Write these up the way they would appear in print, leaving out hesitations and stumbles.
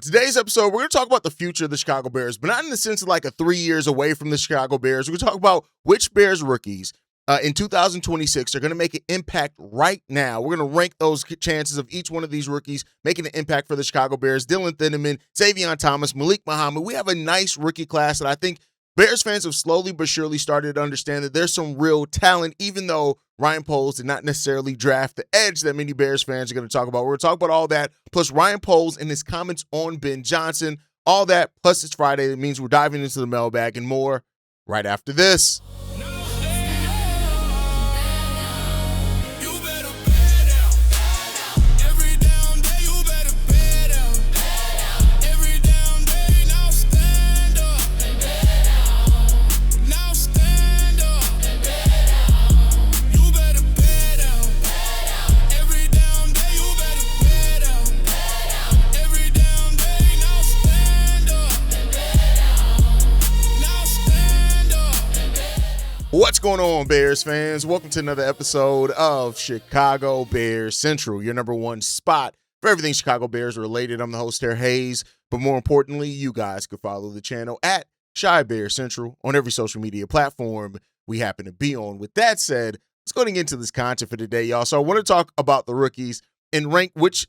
Today's episode, we're going to talk about the future of the Chicago Bears, but not in the sense of like a 3 years away from the Chicago Bears. We're going to talk about which Bears rookies in 2026 are going to make an impact right now. We're going to rank those chances of each one of these rookies making an impact for the Chicago Bears. Dillon Thieneman, Zavion Thomas, Malik Muhammad. We have a nice rookie class that I think Bears fans have slowly but surely started to understand that there's some real talent, even though Ryan Poles did not necessarily draft the edge that many Bears fans are going to talk about. We're going to talk about all that, plus Ryan Poles and his comments on Ben Johnson, all that, plus it's Friday. It means we're diving into the mailbag and more right after this. What's going on, Bears fans? Welcome to another episode of Chicago Bears Central, your number one spot for everything Chicago Bears related. I'm the host here, Haize, but more importantly, you guys can follow the channel at Chi Bears Central on every social media platform we happen to be on. With that said, let's go into this content for today, y'all. So I want to talk about the rookies and rank which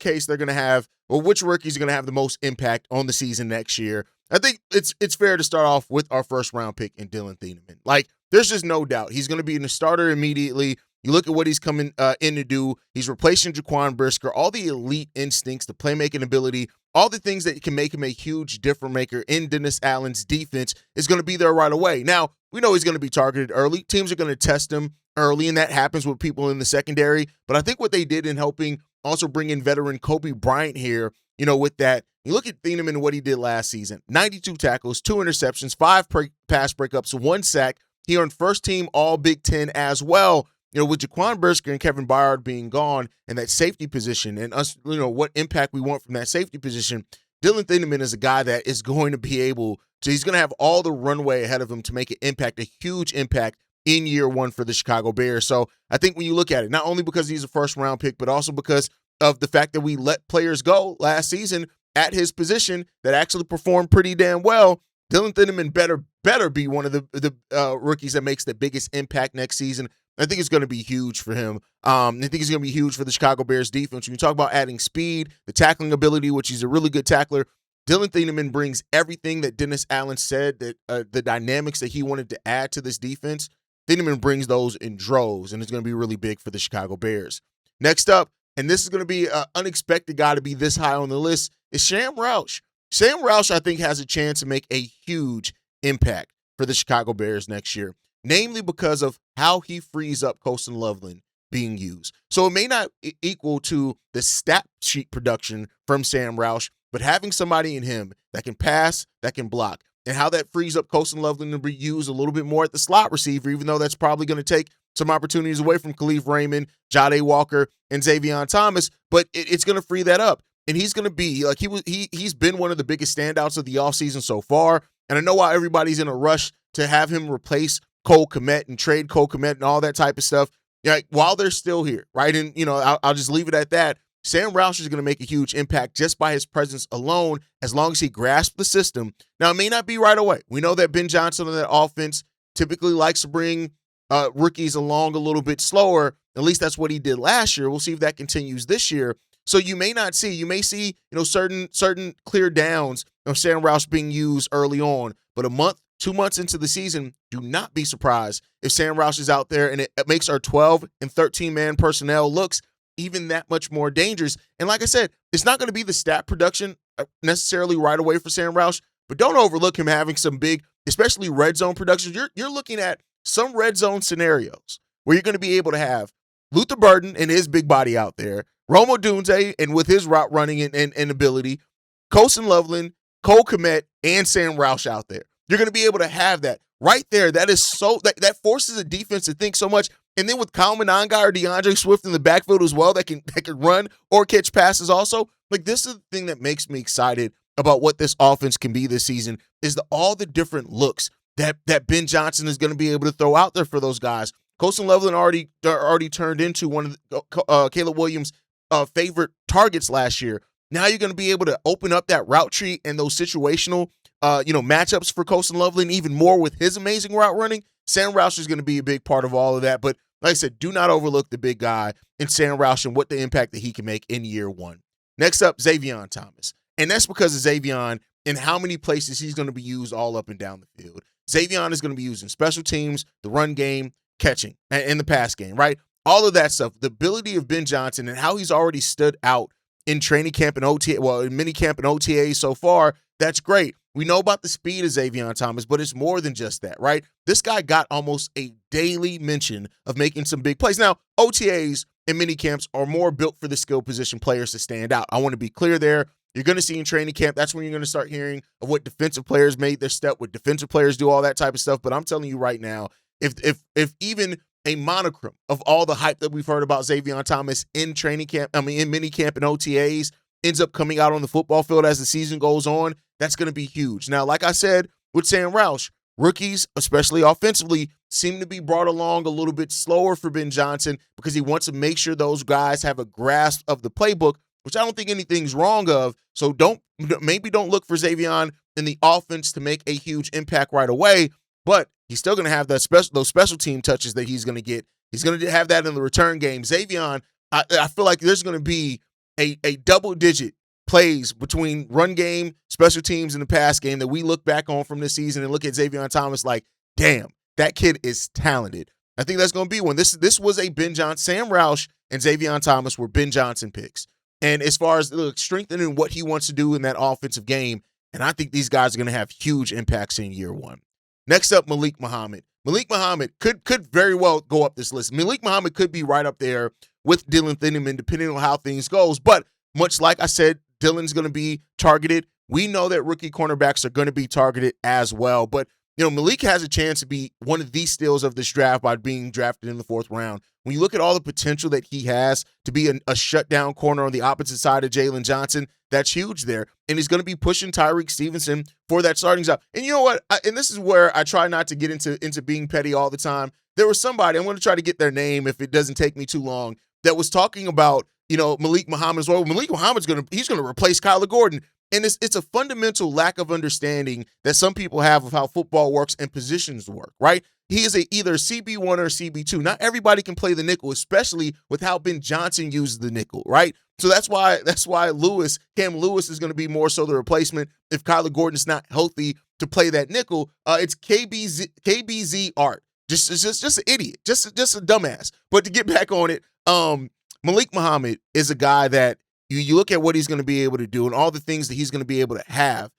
case they're going to have, or which rookies are going to have the most impact on the season next year. I think it's fair to start off with our first round pick in Dillon Thieneman. Like, there's just no doubt he's going to be in the starter immediately. You look at what he's coming in to do. He's replacing Jaquan Brisker, all the elite instincts, the playmaking ability, all the things that can make him a huge difference maker in Dennis Allen's defense is going to be there right away. Now, we know he's going to be targeted early. Teams are going to test him early, and that happens with people in the secondary. But I think what they did in helping also bring in veteran Coby Bryant here, with that, you look at Thieneman and what he did last season. 92 tackles, 2 interceptions, 5 pass breakups, 1 sack. He earned first-team All-Big Ten as well. With Jaquan Brisker and Kevin Byard being gone and that safety position and us, what impact we want from that safety position, Dillon Thieneman is a guy that is going to be able to, he's going to have all the runway ahead of him to make an impact, a huge impact in year one for the Chicago Bears. So I think when you look at it, not only because he's a first-round pick, but also because of the fact that we let players go last season at his position that actually performed pretty damn well, Dillon Thieneman better be one of the rookies that makes the biggest impact next season. I think it's going to be huge for him. I think it's going to be huge for the Chicago Bears defense. When you talk about adding speed, the tackling ability, which he's a really good tackler, Dillon Thieneman brings everything that Dennis Allen said, that the dynamics that he wanted to add to this defense. Thieneman brings those in droves, and it's going to be really big for the Chicago Bears. Next up, and this is going to be an unexpected guy to be this high on the list, is Sam Roush. Sam Roush, I think, has a chance to make a huge impact for the Chicago Bears next year, namely because of how he frees up Colston Loveland being used. So it may not equal to the stat sheet production from Sam Roush, but having somebody in him that can pass, that can block, and how that frees up Colston Loveland to be used a little bit more at the slot receiver, even though that's probably going to take some opportunities away from Khalif Raymond, Jade Walker, and Zavion Thomas, but it's going to free that up. And he's going to be like he's been one of the biggest standouts of the offseason so far. And I know why everybody's in a rush to have him replace Cole Kmet and trade Cole Kmet and all that type of stuff. While they're still here, right? And I'll just leave it at that. Sam Roush is going to make a huge impact just by his presence alone, as long as he grasps the system. Now, it may not be right away. We know that Ben Johnson on that offense typically likes to bring rookies along a little bit slower. At least that's what he did last year. We'll see if that continues this year. So you may see, certain clear downs of Sam Roush being used early on, but a month, 2 months into the season, do not be surprised if Sam Roush is out there and it makes our 12 and 13-man personnel looks even that much more dangerous. And like I said, it's not going to be the stat production necessarily right away for Sam Roush, but don't overlook him having some big, especially red zone productions. You're looking at some red zone scenarios where you're going to be able to have Luther Burden and his big body out there, Rome Odunze and with his route running and ability, Colston Loveland, Cole Kmet, and Sam Roush out there. You're going to be able to have that right there. That is so that forces a defense to think so much. And then with Kyle Monangai or DeAndre Swift in the backfield as well, that can run or catch passes also. Like, this is the thing that makes me excited about what this offense can be this season, is all the different looks that Ben Johnson is going to be able to throw out there for those guys. Colston Loveland already turned into one of Caleb Williams' favorite targets last year. Now you're going to be able to open up that route tree and those situational, matchups for Colston Lovely, and even more with his amazing route running. Sam Roush is going to be a big part of all of that. But like I said, do not overlook the big guy in Sam Roush and what the impact that he can make in year one. Next up, Zavion Thomas. And that's because of Zavion and how many places he's going to be used all up and down the field. Zavion is going to be used in special teams, the run game, catching, and the pass game, right? All of that stuff. The ability of Ben Johnson and how he's already stood out in training camp and OTA, in mini camp and OTA so far, that's great. We know about the speed of Zavion Thomas, but it's more than just that, right? This guy got almost a daily mention of making some big plays. Now, OTAs and mini camps are more built for the skill position players to stand out. I want to be clear there. You're going to see in training camp, that's when you're going to start hearing of what defensive players made their step, what defensive players do, all that type of stuff. But I'm telling you right now, if even a monochrome of all the hype that we've heard about Zavion Thomas in training camp, in mini camp and OTAs, ends up coming out on the football field as the season goes on, that's going to be huge. Now, like I said with Sam Roush, rookies, especially offensively, seem to be brought along a little bit slower for Ben Johnson because he wants to make sure those guys have a grasp of the playbook, which I don't think anything's wrong of. So don't look for Zavion in the offense to make a huge impact right away, but he's still going to have those special team touches that he's going to get. He's going to have that in the return game. Zavion, I feel like there's going to be a double-digit plays between run game, special teams, and the pass game that we look back on from this season and look at Zavion Thomas like, damn, that kid is talented. I think that's going to be one. This was a Ben Johnson, Sam Roush and Zavion Thomas were Ben Johnson picks. And as far as strengthening what he wants to do in that offensive game, and I think these guys are going to have huge impacts in year one. Next up, Malik Muhammad. Malik Muhammad could very well go up this list. Malik Muhammad could be right up there with Dillon Thieneman, depending on how things goes. But much like I said, Dillon's going to be targeted. We know that rookie cornerbacks are going to be targeted as well. But, Malik has a chance to be one of the steals of this draft by being drafted in the 4th round. When you look at all the potential that he has to be a shutdown corner on the opposite side of Jalen Johnson, that's huge there. And he's going to be pushing Tyreek Stevenson for that starting job. And you know what? And this is where I try not to get into being petty all the time. There was somebody, I'm going to try to get their name if it doesn't take me too long, that was talking about, Malik Muhammad as well. Malik Muhammad's going to replace Kyler Gordon. And it's a fundamental lack of understanding that some people have of how football works and positions work, right? He is either CB1 or CB2. Not everybody can play the nickel, especially with how Ben Johnson uses the nickel, right? So that's why Cam Lewis is going to be more so the replacement if Kyler Gordon's not healthy to play that nickel. It's KBZ Art. Just an idiot, just a dumbass. But to get back on it, Malik Muhammad is a guy that you look at what he's going to be able to do and all the things that he's going to be able to have.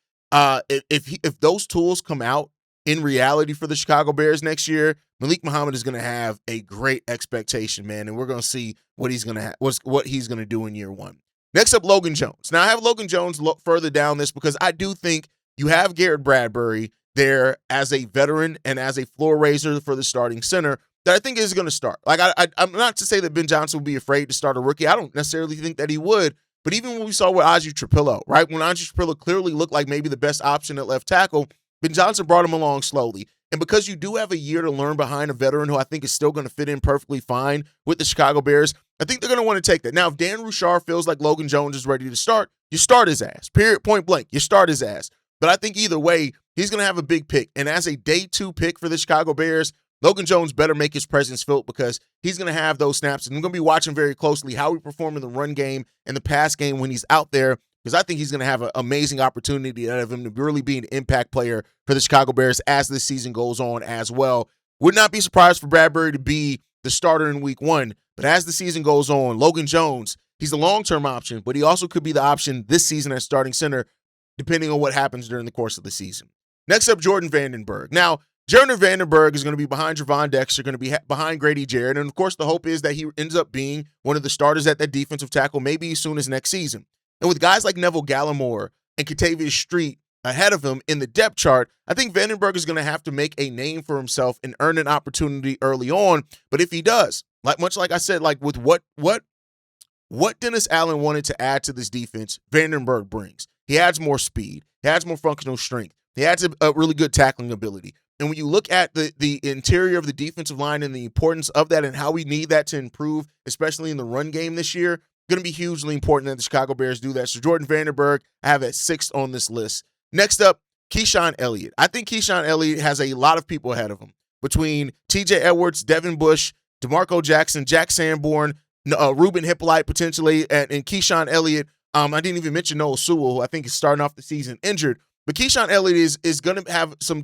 If those tools come out in reality for the Chicago Bears next year, Malik Muhammad is going to have a great expectation, man, and we're going to see what he's going to do in year one. Next up, Logan Jones. Now, I have Logan Jones further down this because I do think you have Garrett Bradbury there as a veteran and as a floor raiser for the starting center that I think is going to start. Like, I'm not to say that Ben Johnson will be afraid to start a rookie. I don't necessarily think that he would. But even when we saw with Audrey Trapillo, right, when Audrey Trapillo clearly looked like maybe the best option at left tackle, Ben Johnson brought him along slowly. And because you do have a year to learn behind a veteran who I think is still going to fit in perfectly fine with the Chicago Bears, I think they're going to want to take that. Now, if Dan Roushar feels like Logan Jones is ready to start, you start his ass. Period, point blank. You start his ass. But I think either way, he's going to have a big pick. And as a day 2 pick for the Chicago Bears, Logan Jones better make his presence felt because he's going to have those snaps. And I'm going to be watching very closely how he performs in the run game and the pass game when he's out there, because I think he's going to have an amazing opportunity out of him to really be an impact player for the Chicago Bears as this season goes on as well. Would not be surprised for Bradbury to be the starter in week 1. But as the season goes on, Logan Jones, he's a long-term option, but he also could be the option this season at starting center, depending on what happens during the course of the season. Next up, Jordan Vandenberg. Now, Jordan Vandenberg is going to be behind Javon Dexter, going to be behind Grady Jarrett. And, of course, the hope is that he ends up being one of the starters at that defensive tackle, maybe as soon as next season. And with guys like Neville Gallimore and Katavius Street ahead of him in the depth chart, I think Vandenberg is going to have to make a name for himself and earn an opportunity early on. But if he does, much like I said, like with what Dennis Allen wanted to add to this defense, Vandenberg brings. He adds more speed. He adds more functional strength. He adds a really good tackling ability. And when you look at the interior of the defensive line and the importance of that and how we need that to improve, especially in the run game this year, Going to be hugely important that the Chicago Bears do that. So Jordan Vandenberg, I have at 6th on this list. Next up, Keyshaun Elliott. I think Keyshaun Elliott has a lot of people ahead of him. Between TJ Edwards, Devin Bush, DeMarco Jackson, Jack Sanborn, Ruben Hippolyte potentially, and Keyshaun Elliott. I didn't even mention Noah Sewell, who I think is starting off the season injured. But Keyshaun Elliott is going to have some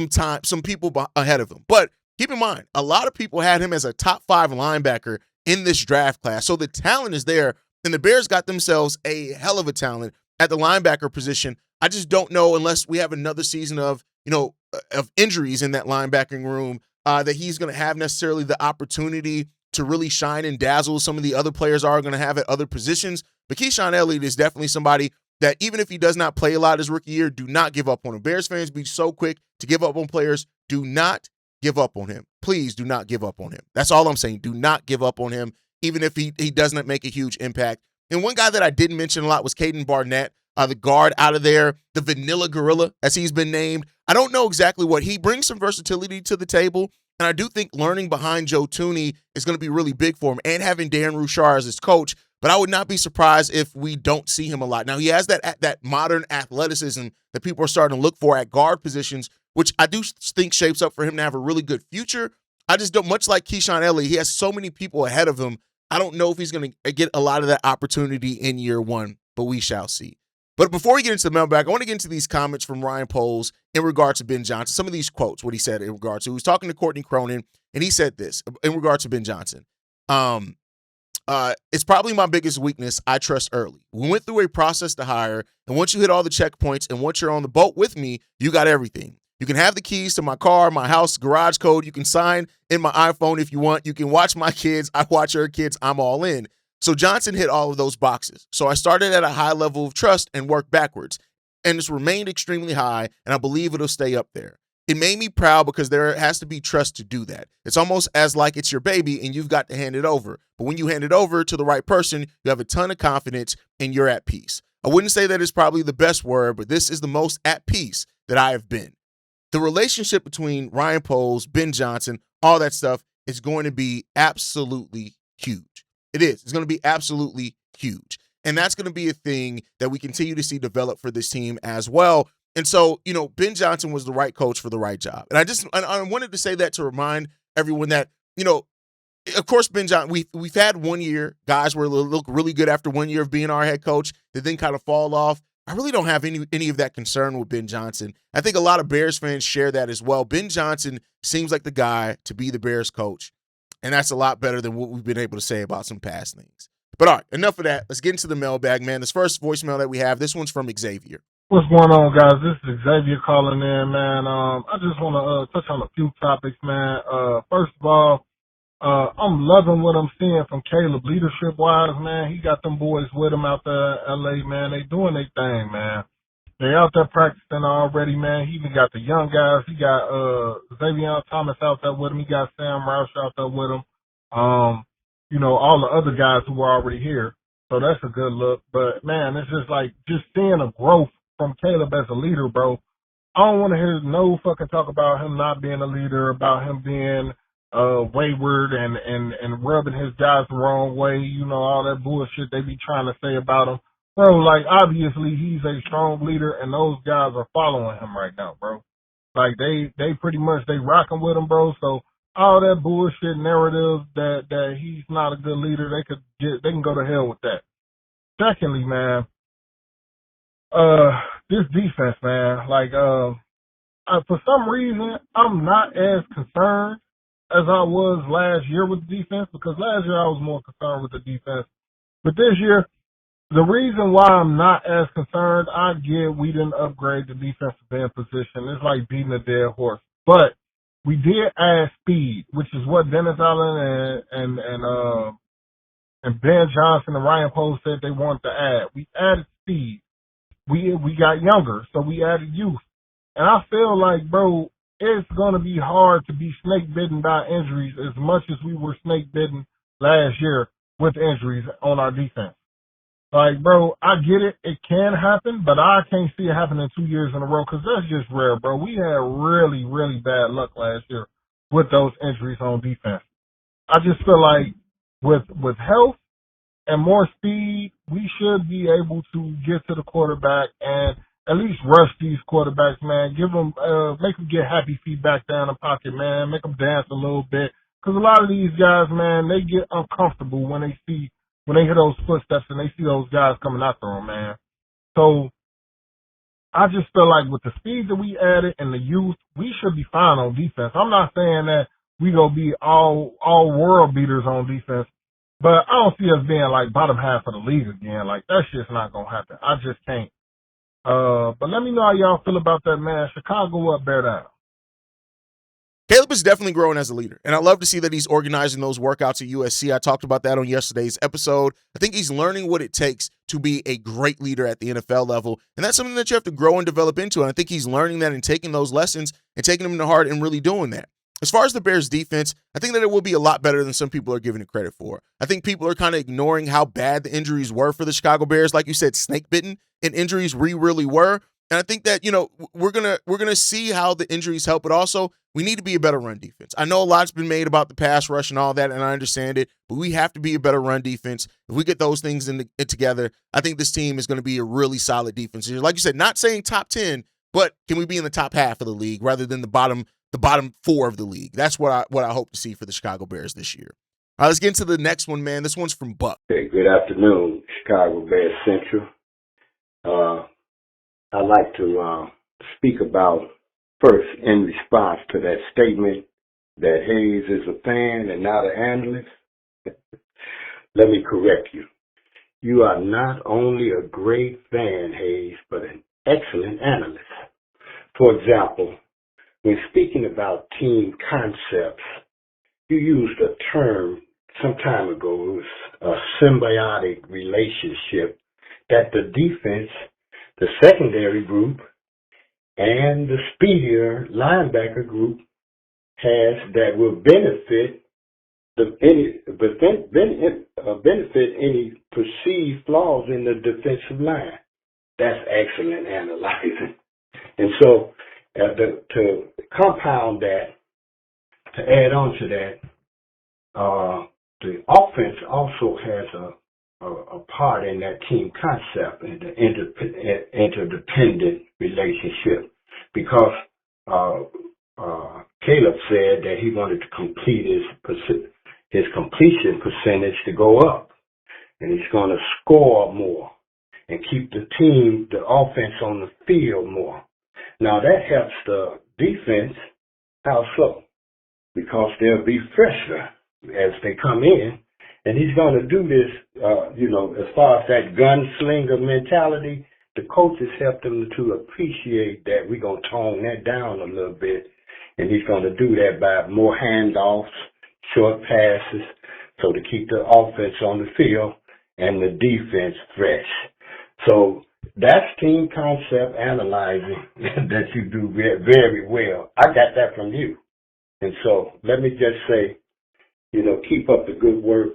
time, some people ahead of him. But keep in mind, a lot of people had him as a top 5 linebacker in this draft class. So the talent is there, and the Bears got themselves a hell of a talent at the linebacker position. I just don't know, unless we have another season of injuries in that linebacking room, that he's going to have necessarily the opportunity to really shine and dazzle some of the other players are going to have at other positions. But Keyshaun Elliott is definitely somebody that, even if he does not play a lot his rookie year, do not give up on him. Bears fans be so quick to give up on players. Do not give up on him. Please do not give up on him. That's all I'm saying. Do not give up on him, even if he does not make a huge impact. And one guy that I didn't mention a lot was Caden Barnett, the guard out of there, the Vanilla Gorilla, as he's been named. I don't know exactly what he brings, some versatility to the table. And I do think learning behind Joe Thuney is going to be really big for him, and having Dan Roushar as his coach. But I would not be surprised if we don't see him a lot. Now, he has that modern athleticism that people are starting to look for at guard positions, which I do think shapes up for him to have a really good future. I just don't, much like Keyshaun Elliott, he has so many people ahead of him. I don't know if he's going to get a lot of that opportunity in year one, but we shall see. But before we get into the mailbag, I want to get into these comments from Ryan Poles in regards to Ben Johnson. Some of these quotes, what he said in regards to, he was talking to Courtney Cronin, and he said this in regards to Ben Johnson. It's probably my biggest weakness. I trust early. We went through a process to hire, and once you hit all the checkpoints and once you're on the boat with me, you got everything. You can have the keys to my car, my house, garage code. You can sign in my iPhone if you want. You can watch my kids. I watch her kids. I'm all in. So Johnson hit all of those boxes. So I started at a high level of trust and worked backwards. And it's remained extremely high, and I believe it'll stay up there. It made me proud because there has to be trust to do that. It's almost as like it's your baby and you've got to hand it over. But when you hand it over to the right person, you have a ton of confidence and you're at peace. I wouldn't say that it's probably the best word, but this is the most at peace that I have been. The relationship between Ryan Poles, Ben Johnson, all that stuff is going to be absolutely huge. It is. It's going to be absolutely huge. And that's going to be a thing that we continue to see develop for this team as well. And so, Ben Johnson was the right coach for the right job. And I wanted to say that to remind everyone that, of course, Ben Johnson, we've had 1 year, guys were look really good after 1 year of being our head coach, that then kind of fall off. I really don't have any of that concern with Ben Johnson. I think a lot of Bears fans share that as well. Ben Johnson seems like the guy to be the Bears coach, and that's a lot better than what we've been able to say about some past things. But all right, enough of that. Let's get into the mailbag, man. This first voicemail that we have, this one's from Xavier. What's going on, guys? This is Xavier calling in, man. I just want to touch on a few topics, man. First of all, I'm loving what I'm seeing from Caleb leadership-wise, man. He got them boys with him out there in L.A., man. They doing their thing, man. They out there practicing already, man. He even got the young guys. He got Zavion Thomas out there with him. He got Sam Roush out there with him. All the other guys who were already here. So that's a good look. But, man, it's just like just seeing a growth from Caleb as a leader, bro. I don't want to hear no fucking talk about him not being a leader, about him being wayward and rubbing his guys the wrong way, all that bullshit they be trying to say about him. Bro, like, obviously he's a strong leader and those guys are following him right now, bro. Like, they pretty much, they rocking with him, bro. So all that bullshit narrative that he's not a good leader, they can go to hell with that. Secondly, man, this defense, man, like, for some reason, I'm not as concerned as I was last year with the defense, because last year I was more concerned with the defense. But this year, the reason why I'm not as concerned, I get we didn't upgrade the defensive end position. It's like beating a dead horse. But we did add speed, which is what Dennis Allen and Ben Johnson and Ryan Poles said they wanted to add. We added speed. We got younger, so we added youth. And I feel like, bro, it's going to be hard to be snake bitten by injuries as much as we were snake bitten last year with injuries on our defense. Like, bro, I get it. It can happen, but I can't see it happening 2 years in a row because that's just rare, bro. We had really, really bad luck last year with those injuries on defense. I just feel like with health and more speed, we should be able to get to the quarterback and at least rush these quarterbacks, man. Give them, make them get happy feet back down the pocket, man. Make them dance a little bit. Because a lot of these guys, man, they get uncomfortable when they hear those footsteps and they see those guys coming after them, man. So I just feel like with the speed that we added and the youth, we should be fine on defense. I'm not saying that we gonna be all world beaters on defense, but I don't see us being like bottom half of the league again. Like that shit's not gonna happen. I just can't. But let me know how y'all feel about that, man. Chicago up, bear down. Caleb is definitely growing as a leader, and I love to see that he's organizing those workouts at USC. I talked about that on yesterday's episode. I think he's learning what it takes to be a great leader at the NFL level, and that's something that you have to grow and develop into, and I think he's learning that and taking those lessons and taking them to heart and really doing that. As far as the Bears defense, I think that it will be a lot better than some people are giving it credit for. I think people are kind of ignoring how bad the injuries were for the Chicago Bears. Like you said, snake bitten and injuries really were. And I think that, we're gonna see how the injuries help, but also we need to be a better run defense. I know a lot's been made about the pass rush and all that, and I understand it, but we have to be a better run defense. If we get those things together, I think this team is going to be a really solid defense. Like you said, not saying top 10, but can we be in the top half of the league rather than the bottom 4 of the league? That's what I hope to see for the Chicago Bears this year. All right, let's get into the next one, man. This one's from Buck. Hey, good afternoon, Chicago Bears Central. I'd like to speak about, first, in response to that statement that Haize is a fan and not an analyst. Let me correct you. You are not only a great fan, Haize, but an excellent analyst. For example, when speaking about team concepts, you used a term some time ago. It was a symbiotic relationship that the defense, the secondary group, and the speedier linebacker group has that will benefit any perceived flaws in the defensive line. That's excellent analyzing. And so to compound that, to add on to that, the offense also has a part in that team concept and the interdependent relationship, because Caleb said that he wanted to complete his completion percentage to go up, and he's going to score more and keep the offense on the field more. Now that helps the defense. How so? Because they'll be fresher as they come in. And he's going to do this, as far as that gunslinger mentality, the coaches help them to appreciate that we're going to tone that down a little bit. And he's going to do that by more handoffs, short passes, so to keep the offense on the field and the defense fresh. So that's team concept analyzing that you do very well. I got that from you. And so let me just say, keep up the good work.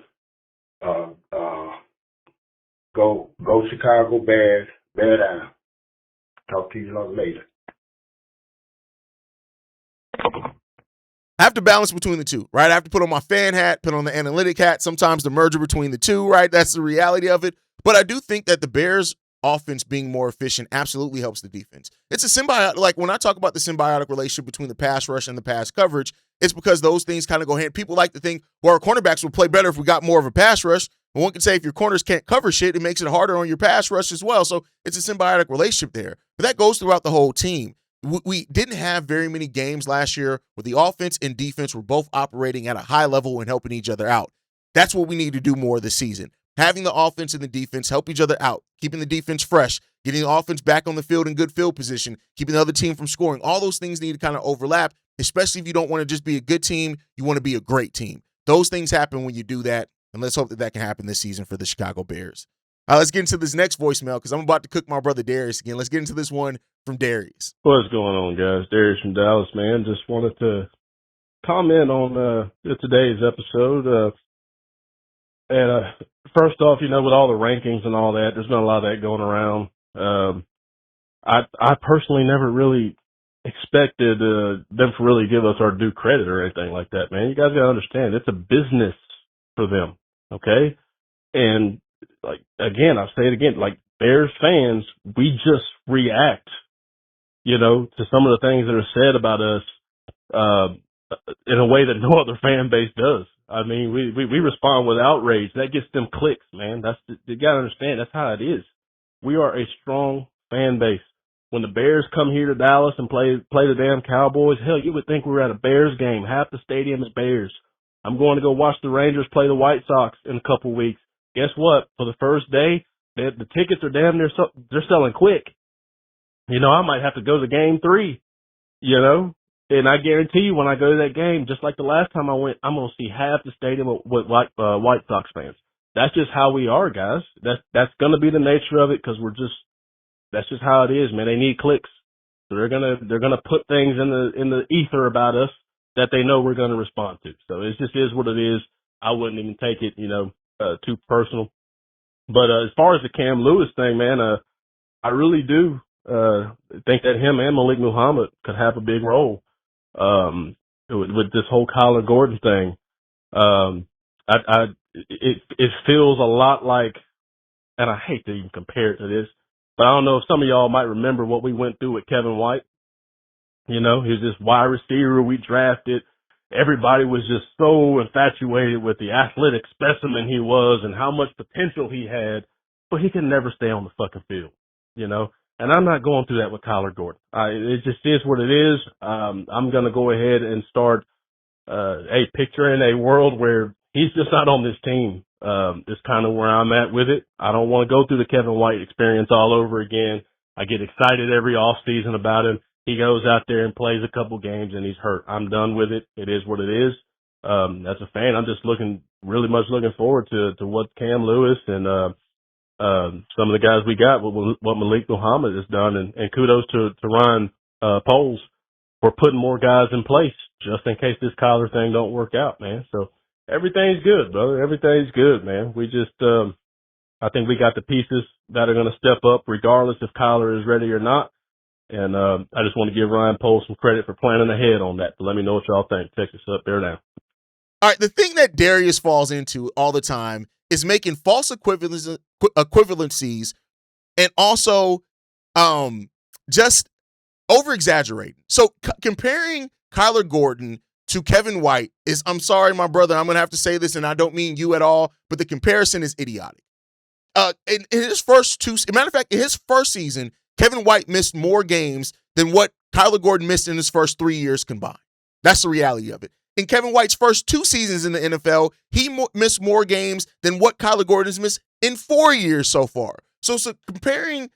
Go Chicago Bears, bear down. Talk to you later. I have to balance between the two, right? I have to put on my fan hat, put on the analytic hat, sometimes the merger between the two, right? That's the reality of it. But I do think that the Bears offense being more efficient absolutely helps the defense. It's a symbiotic, like when I talk about the symbiotic relationship between the pass rush and the pass coverage, it's because those things kind of go hand. People like to think, well, our cornerbacks would play better if we got more of a pass rush. But one can say if your corners can't cover shit, it makes it harder on your pass rush as well. So it's a symbiotic relationship there. But that goes throughout the whole team. We didn't have very many games last year where the offense and defense were both operating at a high level and helping each other out. That's what we need to do more this season. Having the offense and the defense help each other out, keeping the defense fresh, getting the offense back on the field in good field position, keeping the other team from scoring. All those things need to kind of overlap, especially if you don't want to just be a good team, you want to be a great team. Those things happen when you do that, and let's hope that that can happen this season for the Chicago Bears. Let's get into this next voicemail because I'm about to cook my brother Darius again. Let's get into this one from Darius. What's going on, guys? Darius from Dallas, man. Just wanted to comment on today's episode. First off, with all the rankings and all that, there's been a lot of that going around. I personally never really expected them to really give us our due credit or anything like that, man. You guys got to understand, it's a business for them, okay? And like, again, I'll say it again, like, Bears fans, we just react, to some of the things that are said about us, in a way that no other fan base does. I mean, we respond with outrage. That gets them clicks, man. You gotta understand, that's how it is. We are a strong fan base. When the Bears come here to Dallas and play the damn Cowboys, hell, you would think we were at a Bears game. Half the stadium is Bears. I'm going to go watch the Rangers play the White Sox in a couple weeks. Guess what? For the first day, the tickets are damn near they're selling quick. I might have to go to game 3, and I guarantee you when I go to that game, just like the last time I went, I'm going to see half the stadium with White Sox fans. That's just how we are, guys. That's going to be the nature of it because that's just how it is, man. They need clicks. So they're gonna put things in the ether about us that they know we're gonna respond to. So it just is what it is. I wouldn't even take it, too personal. But as far as the Cam Lewis thing, man, I really do think that him and Malik Muhammad could have a big role with this whole Kyler Gordon thing. It feels a lot like, and I hate to even compare it to this, but I don't know if some of y'all might remember what we went through with Kevin White. He was this wide receiver we drafted. Everybody was just so infatuated with the athletic specimen he was and how much potential he had, but he could never stay on the fucking field, And I'm not going through that with Kyler Gordon. It just is what it is. I'm going to go ahead and start picturing a world where he's just not on this team. Is kind of where I'm at with it. I don't want to go through the Kevin White experience all over again. I get excited every off season about him. He goes out there and plays a couple games and he's hurt. I'm done with it. It is what it is. As a fan, I'm just really much looking forward to what Cam Lewis and some of the guys we got, what Malik Muhammad has done, and kudos to Ryan Poles for putting more guys in place just in case this Kyler thing don't work out, man. So everything's good, brother. Everything's good, man. We just, I think we got the pieces that are going to step up regardless if Kyler is ready or not. And I just want to give Ryan Poles some credit for planning ahead on that. So let me know what y'all think. Text us up there now. All right, the thing that Darius falls into all the time is making false equivalencies and also just over-exaggerating. So comparing Kyler Gordon to Kevin White is, I'm sorry, my brother, I'm going to have to say this, and I don't mean you at all, but the comparison is idiotic. In his first matter of fact, in his first season, Kevin White missed more games than what Kyler Gordon missed in his first 3 years combined. That's the reality of it. In Kevin White's first 2 seasons in the NFL, he missed more games than what Kyler Gordon's missed in 4 years so far. So comparing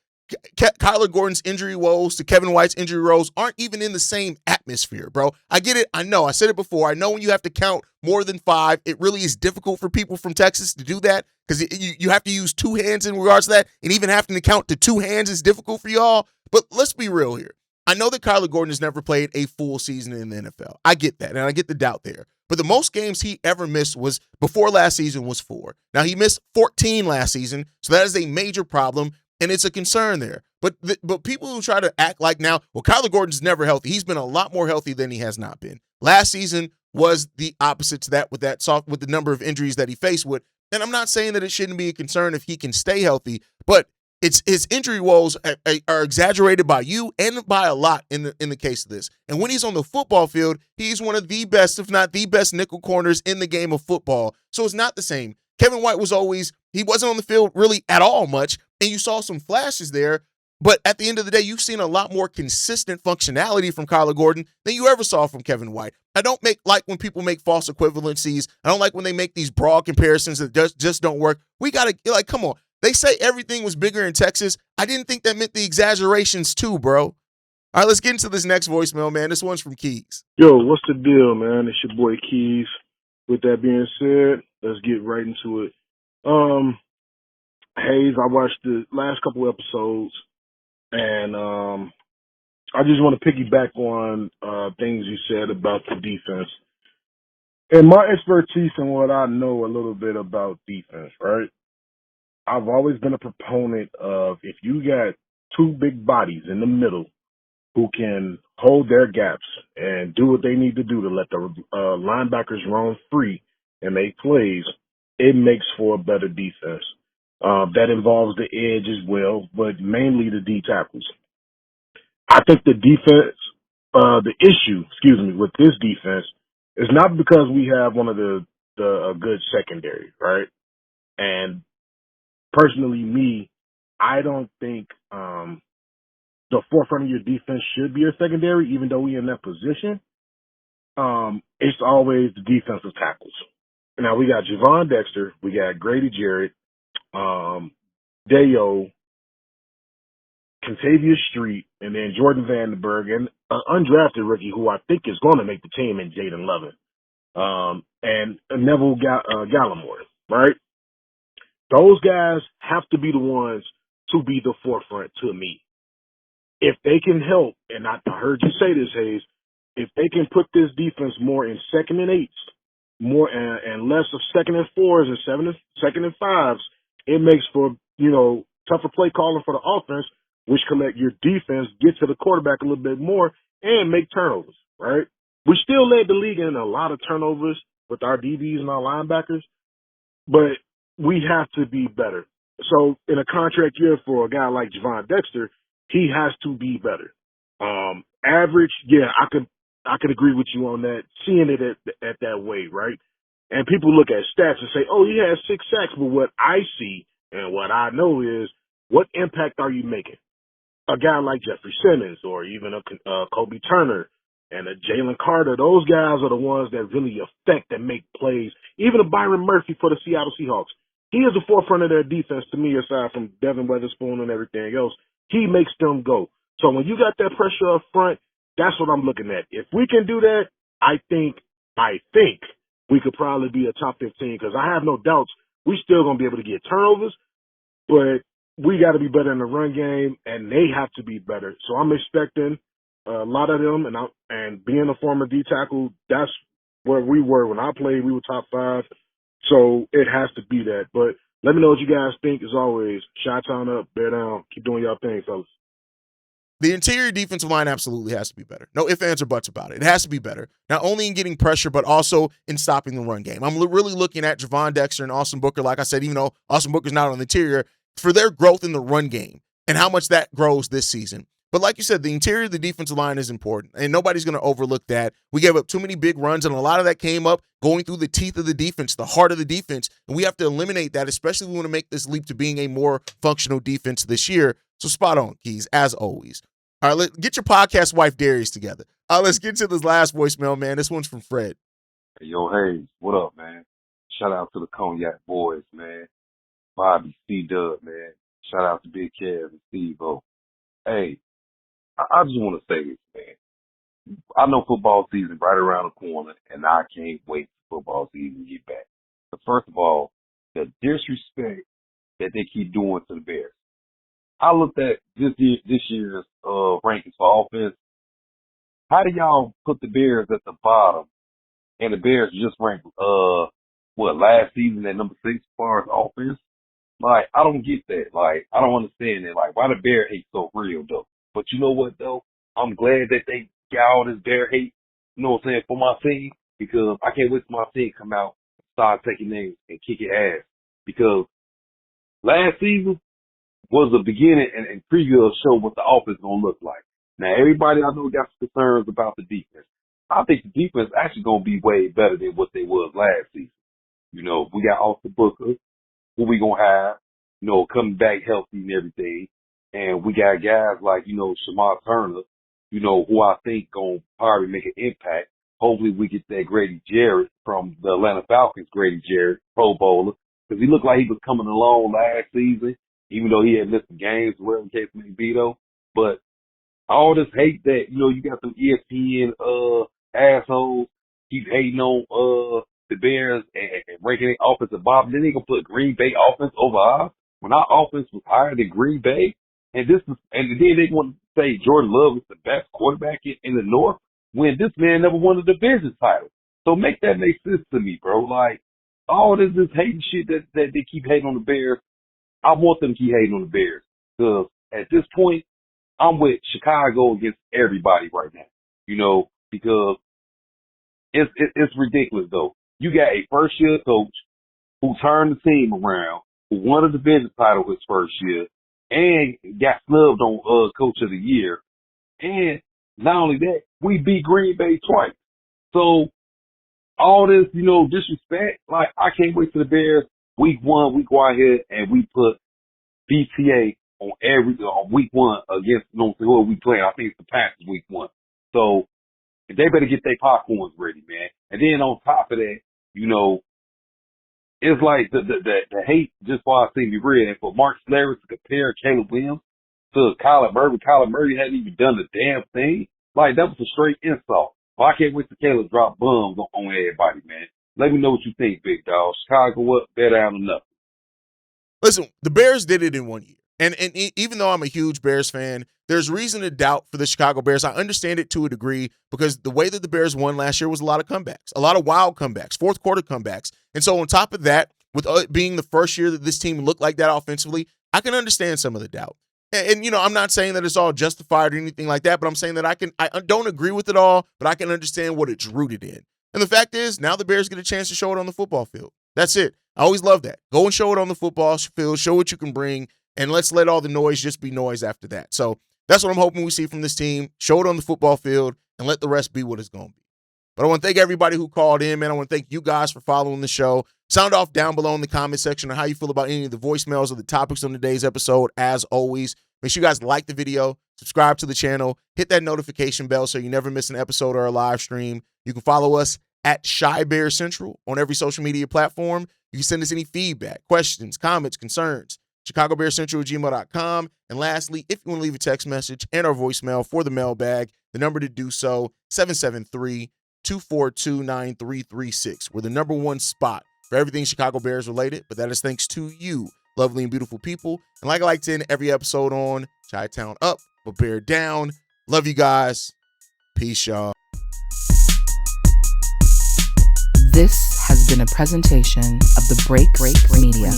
Kyler Gordon's injury woes to Kevin White's injury woes aren't even in the same atmosphere, bro. I get it. I know. I said it before. I know when you have to count more than 5, it really is difficult for people from Texas to do that because you have to use 2 hands in regards to that, and even having to count to 2 hands is difficult for y'all. But let's be real here. I know that Kyler Gordon has never played a full season in the NFL. I get that, and I get the doubt there. But the most games he ever missed was before last season was 4. Now, he missed 14 last season, so that is a major problem, and it's a concern there. But people who try to act like now, well, Kyler Gordon's never healthy. He's been a lot more healthy than he has not been. Last season was the opposite to that with the number of injuries that he faced with. And I'm not saying that it shouldn't be a concern if he can stay healthy, but his injury woes are exaggerated by you and by a lot in the case of this. And when he's on the football field, he's one of the best, if not the best, nickel corners in the game of football. So it's not the same. Kevin White he wasn't on the field really at all much, and you saw some flashes there. But at the end of the day, you've seen a lot more consistent functionality from Kyler Gordon than you ever saw from Kevin White. I don't like when people make false equivalencies. I don't like when they make these broad comparisons that just don't work. We got to, come on. They say everything was bigger in Texas. I didn't think that meant the exaggerations too, bro. All right, let's get into this next voicemail, man. This one's from Keys. Yo, what's the deal, man? It's your boy Keys. With that being said, let's get right into it. Haize, I watched the last couple episodes, and I just want to piggyback on things you said about the defense. And my expertise and what I know a little bit about defense, right? I've always been a proponent of if you got 2 big bodies in the middle who can hold their gaps and do what they need to do to let the linebackers run free and make plays, it makes for a better defense. That involves the edge as well, but mainly the D tackles. I think the issue, with this defense is not because we have one of the a good secondary, right? And personally, I don't think the forefront of your defense should be your secondary, even though we're in that position. It's always the defensive tackles. Now we got Javon Dexter, we got Grady Jarrett, Dayo, Contavious Street, and then Jordan Vandenberg, and an undrafted rookie who I think is going to make the team in Jaden Lovin, and Neville Gallimore, right? Those guys have to be the ones to be the forefront to me. If they can help, and I heard you say this, Haize, if they can put this defense more in 2nd and 8s, more and less of 2nd and 4s and 2nd and 5s, it makes for, tougher play calling for the offense, which can let your defense get to the quarterback a little bit more and make turnovers, right? We still led the league in a lot of turnovers with our DBs and our linebackers, but we have to be better. So in a contract year for a guy like Javon Dexter, he has to be better. Average, yeah, I could agree with you on that, seeing it at that way, right? And people look at stats and say, oh, he has 6 sacks, but what I see and what I know is, what impact are you making? A guy like Jeffrey Simmons or even a Kobe Turner and a Jalen Carter, those guys are the ones that really affect and make plays. Even a Byron Murphy for the Seattle Seahawks. He is the forefront of their defense to me, aside from Devin Weatherspoon and everything else. He makes them go. So when you got that pressure up front, that's what I'm looking at. If we can do that, I think we could probably be a top 15, because I have no doubts we still going to be able to get turnovers, but we got to be better in the run game, and they have to be better. So I'm expecting a lot of them, and being a former D tackle, that's where we were when I played. We were top 5, so it has to be that. But let me know what you guys think. As always, Chi-Town up, bear down. Keep doing y'all thing, fellas. The interior defensive line absolutely has to be better. No ifs, ands, or buts about it. It has to be better, not only in getting pressure, but also in stopping the run game. I'm really looking at Javon Dexter and Austin Booker, like I said, even though Austin Booker's not on the interior, for their growth in the run game and how much that grows this season. But like you said, the interior of the defensive line is important, and nobody's going to overlook that. We gave up too many big runs, and a lot of that came up going through the teeth of the defense, the heart of the defense, and we have to eliminate that, especially if we want to make this leap to being a more functional defense this year. So spot on, Keys, as always. All right, get your podcast wife Darius together. Let's get to this last voicemail, man. This one's from Fred. Hey, yo, Haize, what up, man? Shout out to the Cognac boys, man. Bobby, C-Dub, man. Shout out to Big Kev and Steve-O. Hey, I just want to say this, man. I know football season right around the corner, and I can't wait for football season to get back. But first of all, the disrespect that they keep doing to the Bears. I looked at this year's rankings for offense. How do y'all put the Bears at the bottom, and the Bears just ranked last season at number 6 as far as offense? Like, I don't get that. Like, I don't understand that. Like, why the Bear hate so real though? But you know what though? I'm glad that they got all this Bear hate, you know what I'm saying, for my team, because I can't wait for my team to come out and start taking names and kicking ass. Because last season was the beginning and preview of show what the offense gonna look like. Now everybody I know got some concerns about the defense. I think the defense actually gonna be way better than what they was last season. You know, we got Austin Booker, who we gonna have, you know, coming back healthy and everything. And we got guys like, you know, Shamar Turner, you know, who I think gonna probably make an impact. Hopefully we get that Grady Jarrett from the Atlanta Falcons, Grady Jarrett, Pro Bowler, because he looked like he was coming along last season, even though he had missed some games, whatever the case may be though. But all this hate that, you know, you got some ESPN assholes keep hating on the Bears and ranking their offensive bottom. Then they gonna put Green Bay offense over ours when our offense was higher than Green Bay. And then they want to say Jordan Love is the best quarterback in the North when this man never won a division title. So make that make sense to me, bro. Like, all this hating shit that they keep hating on the Bears, I want them to keep hating on the Bears. Because at this point, I'm with Chicago against everybody right now. You know, because it's ridiculous though. You got a first year coach who turned the team around, won a division title his first year, and got snubbed on Coach of the Year. And not only that, we beat Green Bay twice. So all this, disrespect, like, I can't wait till the Bears week 1, we go out here and we put BTA on week 1 against who we playing. I think it's the Panthers week 1. So they better get their popcorns ready, man. And then on top of that, it's like the hate just for I see me real. And for Mark Slavers to compare Caleb Williams to Kyler Murray. Kyler Murray hadn't even done the damn thing. Like, that was a straight insult. Well, I can't wait to Caleb drop bombs on everybody, man. Let me know what you think, big dog. Chicago up, better out enough. Listen, the Bears did it in 1 year. And even though I'm a huge Bears fan, there's reason to doubt for the Chicago Bears. I understand it to a degree because the way that the Bears won last year was a lot of comebacks, a lot of wild comebacks, fourth quarter comebacks. And so on top of that, with it being the first year that this team looked like that offensively, I can understand some of the doubt. And I'm not saying that it's all justified or anything like that, but I'm saying that I don't agree with it all, but I can understand what it's rooted in. And the fact is, now the Bears get a chance to show it on the football field. That's it. I always love that. Go and show it on the football field, show what you can bring, and let's let all the noise just be noise after that. So that's what I'm hoping we see from this team. Show it on the football field and let the rest be what it's going to be. But I want to thank everybody who called in, man. I want to thank you guys for following the show. Sound off down below in the comment section on how you feel about any of the voicemails or the topics on today's episode. As always, make sure you guys like the video, subscribe to the channel, hit that notification bell so you never miss an episode or a live stream. You can follow us at Shy Bear Central on every social media platform. You can send us any feedback, questions, comments, concerns, ChicagoBearCentral@gmail.com. And lastly, if you want to leave a text message and our voicemail for the mailbag, the number to do so, 773-242-9336. We're the number one spot for everything Chicago Bears related, but that is thanks to you, lovely and beautiful people. And like I like to end every episode on, Chi-Town up, but Bear down. Love you guys. Peace, y'all. This has been a presentation of the Break Media.